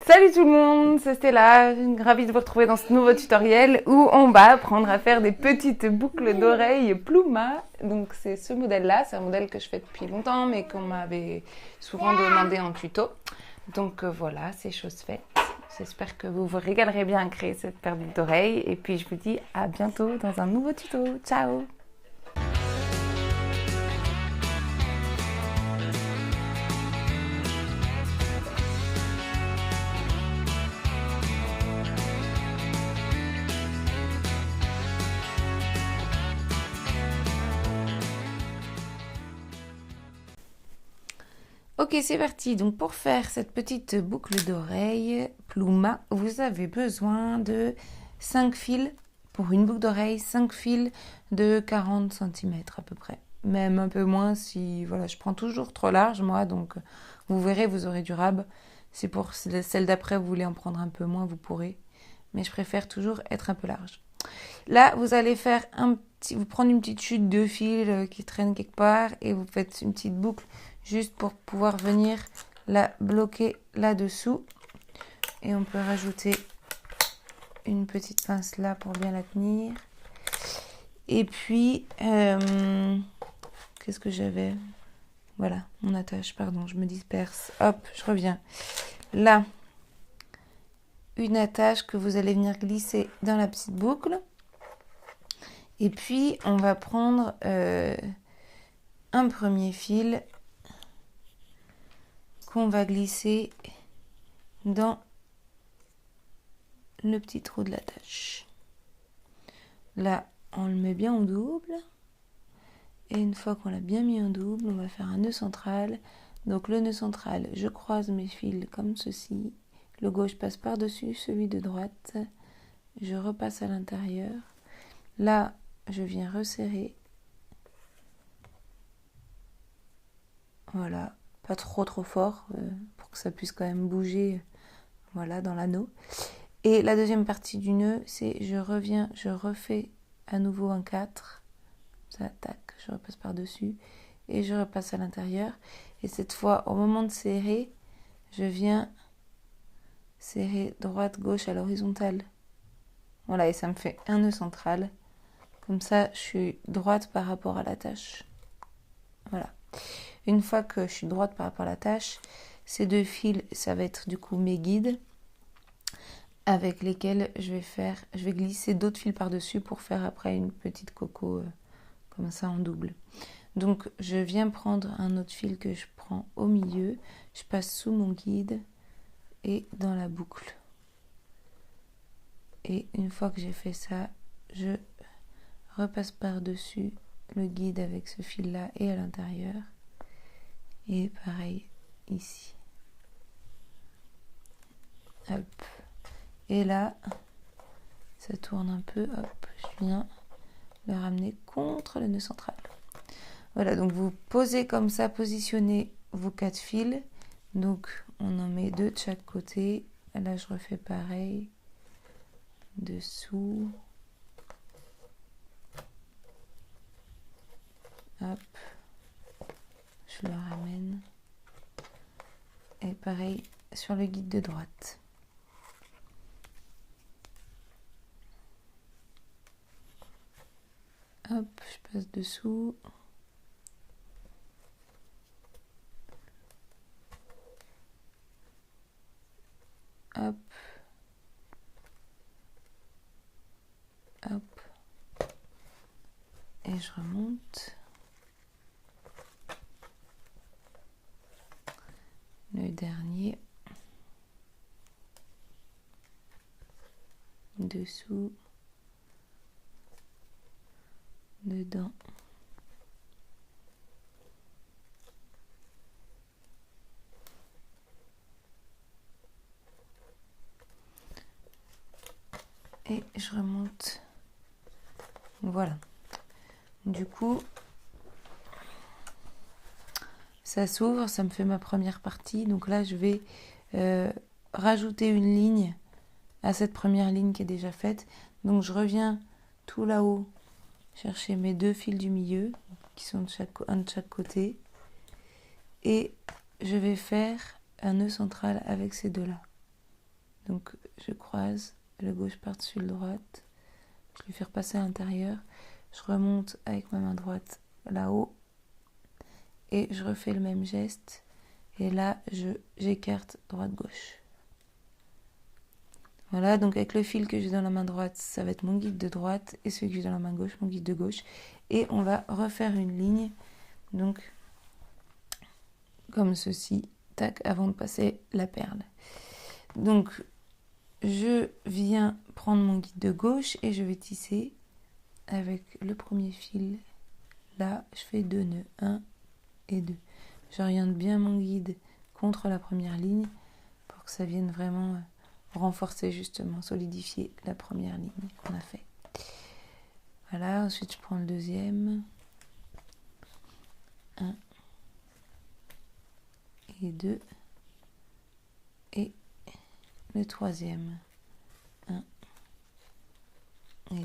Salut tout le monde, c'est Stella, ravie de vous retrouver dans ce nouveau tutoriel où on va apprendre à faire des petites boucles d'oreilles Pluma. Donc c'est ce modèle-là, c'est un modèle que je fais depuis longtemps mais qu'on m'avait souvent demandé en tuto. Donc voilà, c'est chose faite. J'espère que vous vous régalerez bien à créer cette paire d'oreilles et puis je vous dis à bientôt dans un nouveau tuto. Ciao! Ok, c'est parti. Donc pour faire cette petite boucle d'oreille Pluma, vous avez besoin de 5 fils pour une boucle d'oreille, 5 fils de 40 cm à peu près. Même un peu moins si, voilà, je prends toujours trop large moi, donc vous verrez, vous aurez du rab. Si pour celle d'après vous voulez en prendre un peu moins, vous pourrez. Mais je préfère toujours être un peu large. Là, vous allez faire vous prendre une petite chute de fil qui traîne quelque part et vous faites une petite boucle juste pour pouvoir venir la bloquer là-dessous. Et on peut rajouter une petite pince là pour bien la tenir. Et puis, qu'est-ce que j'avais? Voilà, mon attache, pardon, je me disperse. Hop, je reviens. Là, une attache que vous allez venir glisser dans la petite boucle. Et puis, on va prendre un premier fil qu'on va glisser dans le petit trou de l'attache. Là, on le met bien en double. Et une fois qu'on l'a bien mis en double, on va faire un nœud central. Donc le nœud central, je croise mes fils comme ceci. Le gauche passe par-dessus celui de droite. Je repasse à l'intérieur. Là, je viens resserrer. Voilà, pas trop fort pour que ça puisse quand même bouger, voilà, dans l'anneau. Et la deuxième partie du nœud, c'est je reviens, je refais à nouveau un 4. Ça, tac, je repasse par-dessus et je repasse à l'intérieur. Et cette fois, au moment de serrer, je viens serrer droite-gauche à l'horizontale. Voilà, et ça me fait un nœud central. Comme ça, je suis droite par rapport à la tâche. Voilà. Une fois que je suis droite par rapport à la tâche, ces deux fils, ça va être du coup mes guides avec lesquels je vais glisser d'autres fils par-dessus pour faire après une petite coco comme ça en double. Donc je viens prendre un autre fil que je prends au milieu, je passe sous mon guide et dans la boucle. Et une fois que j'ai fait ça, je repasse par-dessus le guide avec ce fil-là et à l'intérieur. Et pareil ici. Hop. Et là, ça tourne un peu. Hop, je viens le ramener contre le nœud central. Voilà, donc vous posez comme ça, positionnez vos 4 fils. Donc on en met 2 de chaque côté. Là, je refais pareil. Dessous. Hop. Je le ramène. Et pareil sur le guide de droite. Hop, je passe dessous. Hop. Hop. Et je remonte. Le dernier. Dessous. Dedans. Et je remonte. Voilà. Du coup, ça s'ouvre, ça me fait ma première partie. Donc là, je vais rajouter une ligne à cette première ligne qui est déjà faite. Donc je reviens tout là-haut chercher mes 2 fils du milieu qui sont un de chaque côté. Et je vais faire un nœud central avec ces deux-là. Donc je croise le gauche par-dessus le droite, je lui fais repasser à l'intérieur, je remonte avec ma main droite là-haut et je refais le même geste et là j'écarte droite-gauche. Voilà, donc avec le fil que j'ai dans la main droite, ça va être mon guide de droite et celui que j'ai dans la main gauche, mon guide de gauche. Et on va refaire une ligne, donc comme ceci, tac, avant de passer la perle. Donc je viens prendre mon guide de gauche et je vais tisser avec le premier fil. Là, je fais 2 nœuds, 1 et 2. J'oriente bien mon guide contre la première ligne pour que ça vienne vraiment renforcer justement, solidifier la première ligne qu'on a fait. Voilà, ensuite je prends le deuxième. 1 et 2. Et le troisième. 1 et 2.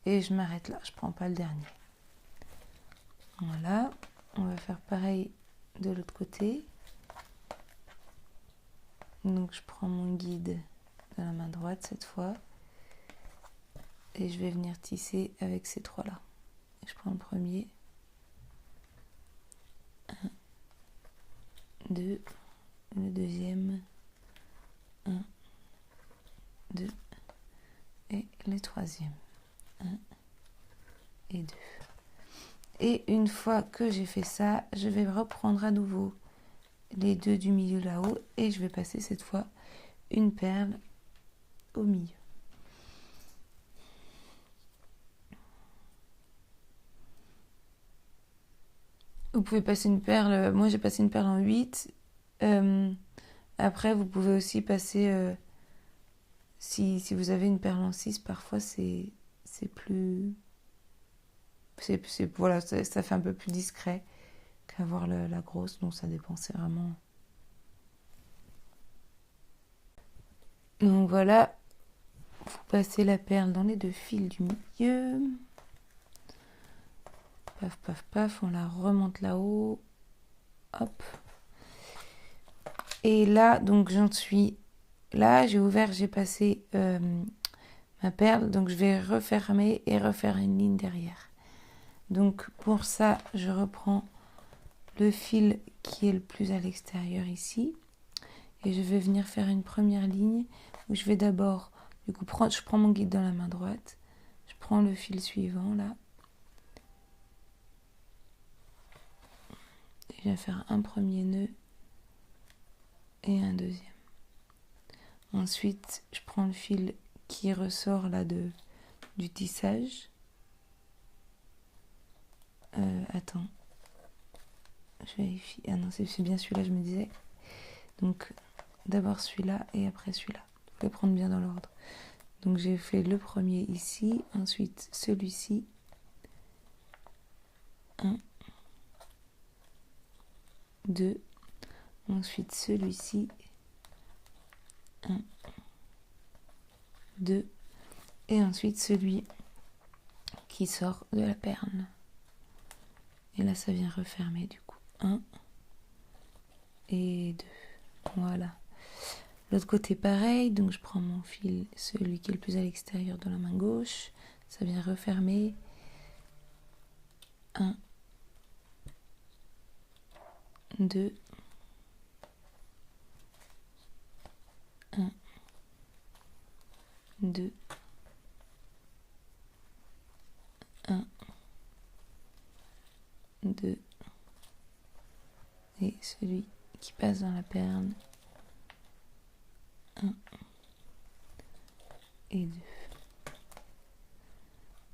Et je m'arrête là, je prends pas le dernier. Voilà, on va faire pareil de l'autre côté. Donc je prends mon guide de la main droite cette fois. Et je vais venir tisser avec ces trois-là. Je prends le premier. 1, 2, le deuxième. 1, 2, et le troisième. 1 et 2. Et une fois que j'ai fait ça, je vais reprendre à nouveau les deux du milieu là-haut et je vais passer cette fois une perle au milieu. Vous pouvez passer une perle, moi j'ai passé une perle en 8. Après vous pouvez aussi passer, si vous avez une perle en 6, parfois c'est plus... voilà, ça fait un peu plus discret qu'avoir la grosse, donc ça dépend, c'est vraiment... Donc voilà, vous passez la perle dans les deux fils du milieu. Paf, paf, paf, on la remonte là-haut. Hop. Et là, donc j'en suis là, j'ai ouvert, j'ai passé ma perle, donc je vais refermer et refaire une ligne derrière. Donc pour ça, je reprends le fil qui est le plus à l'extérieur ici. Et je vais venir faire une première ligne où je vais d'abord, du coup, je prends mon guide dans la main droite. Je prends le fil suivant là. Et je vais faire un premier nœud et un deuxième. Ensuite, je prends le fil qui ressort là du tissage. Attends. Je vérifie. Ah non, c'est bien celui-là, je me disais. Donc, d'abord celui-là et après celui-là. Il faut les prendre bien dans l'ordre. Donc, j'ai fait le premier ici, ensuite celui-ci. 1, 2, ensuite celui-ci. 1, 2, et ensuite celui qui sort de la perle. Et là, ça vient refermer du coup. 1 et 2. Voilà. L'autre côté, pareil. Donc, je prends mon fil, celui qui est le plus à l'extérieur de la main gauche. Ça vient refermer. 1, 2, 1, 2, 1, 2, et celui qui passe dans la perle. 1 et 2.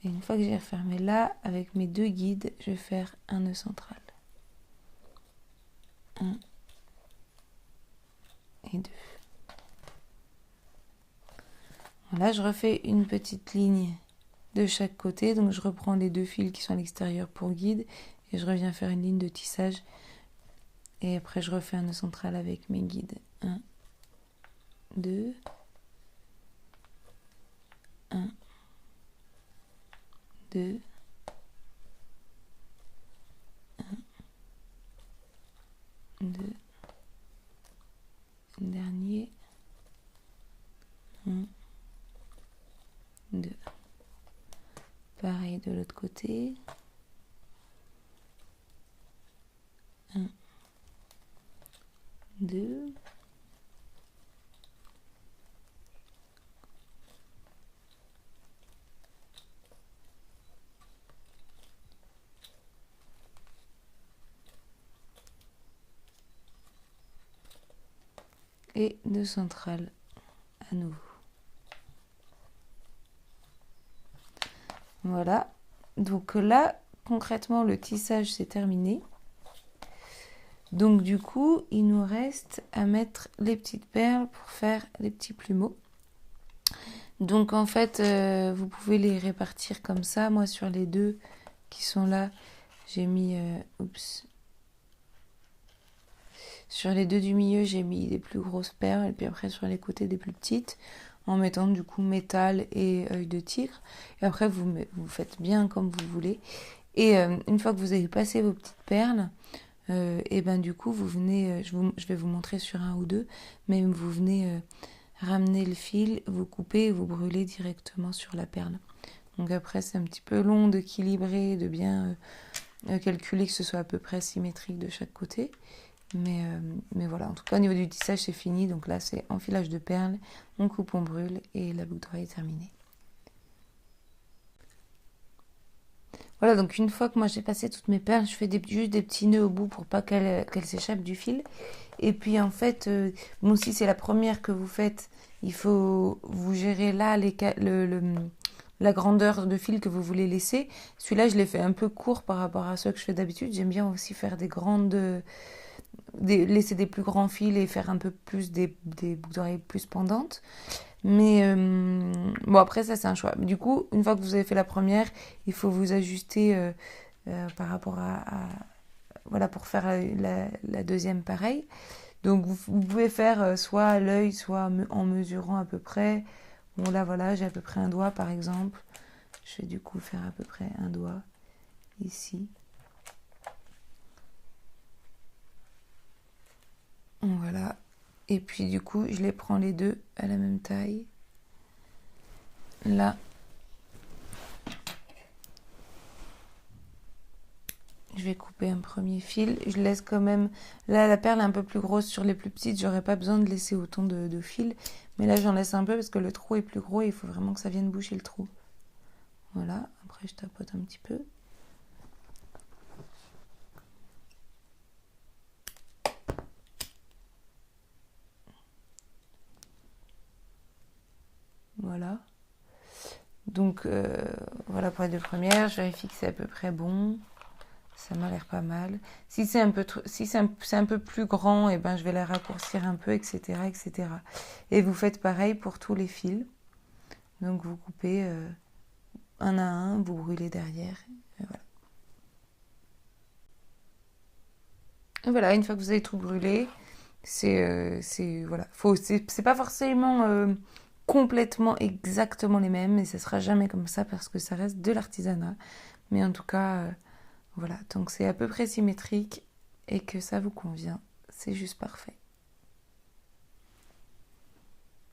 Et une fois que j'ai refermé là, avec mes deux guides, je vais faire un nœud central. 1 et 2. Voilà, je refais une petite ligne de chaque côté. Donc je reprends les deux fils qui sont à l'extérieur pour guide et je reviens faire une ligne de tissage. Et après je refais un nœud central avec mes guides. 1, 2, 1, 2, 1, 2, dernier, 1, 2. Pareil de l'autre côté. 1, 2. Et 2 centrales à nouveau. Voilà. Donc là, concrètement, le tissage c'est terminé. Donc du coup, il nous reste à mettre les petites perles pour faire les petits plumeaux. Donc en fait, vous pouvez les répartir comme ça. Moi, sur les deux qui sont là, j'ai mis... Sur les deux du milieu, j'ai mis des plus grosses perles. Et puis après, sur les côtés, des plus petites. En mettant du coup métal et œil de tigre. Et après, vous faites bien comme vous voulez. Et une fois que vous avez passé vos petites perles... et ben du coup vous venez, je vais vous montrer sur un ou deux, mais vous venez ramener le fil, vous coupez et vous brûlez directement sur la perle. Donc après c'est un petit peu long d'équilibrer, de bien calculer que ce soit à peu près symétrique de chaque côté, mais voilà, en tout cas au niveau du tissage c'est fini. Donc là c'est enfilage de perles, on coupe, on brûle et la boucle d'oreille est terminée. Voilà, donc une fois que moi j'ai passé toutes mes perles, je fais juste des petits nœuds au bout pour pas qu'elles s'échappent du fil. Et puis en fait, bon, si c'est la première que vous faites, il faut vous gérer là la grandeur de fil que vous voulez laisser. Celui-là, je l'ai fait un peu court par rapport à ceux que je fais d'habitude. J'aime bien aussi faire laisser des plus grands fils et faire un peu plus des boucles d'oreilles plus pendantes. Mais bon, après ça c'est un choix. Du coup, une fois que vous avez fait la première, il faut vous ajuster par rapport voilà, pour faire la deuxième pareil. Donc vous pouvez faire soit à l'œil, soit en mesurant à peu près. Bon là voilà, j'ai à peu près un doigt par exemple. Je vais du coup faire à peu près un doigt ici. Voilà. Et puis du coup, je les prends les deux à la même taille. Là, je vais couper un premier fil. Je laisse quand même... Là, la perle est un peu plus grosse sur les plus petites. J'aurais pas besoin de laisser autant de fil. Mais là, j'en laisse un peu parce que le trou est plus gros et il faut vraiment que ça vienne boucher le trou. Voilà. Après, je tapote un petit peu. Voilà. Donc, voilà pour les deux premières. Je vérifie que c'est à peu près bon. Ça m'a l'air pas mal. Si c'est un peu plus grand, et ben je vais la raccourcir un peu, etc., etc. Et vous faites pareil pour tous les fils. Donc vous coupez un à un, vous brûlez derrière. Et voilà. Et voilà, une fois que vous avez tout brûlé, voilà. C'est pas forcément complètement exactement les mêmes, et ça sera jamais comme ça parce que ça reste de l'artisanat. Mais en tout cas, voilà, donc c'est à peu près symétrique et que ça vous convient, c'est juste parfait.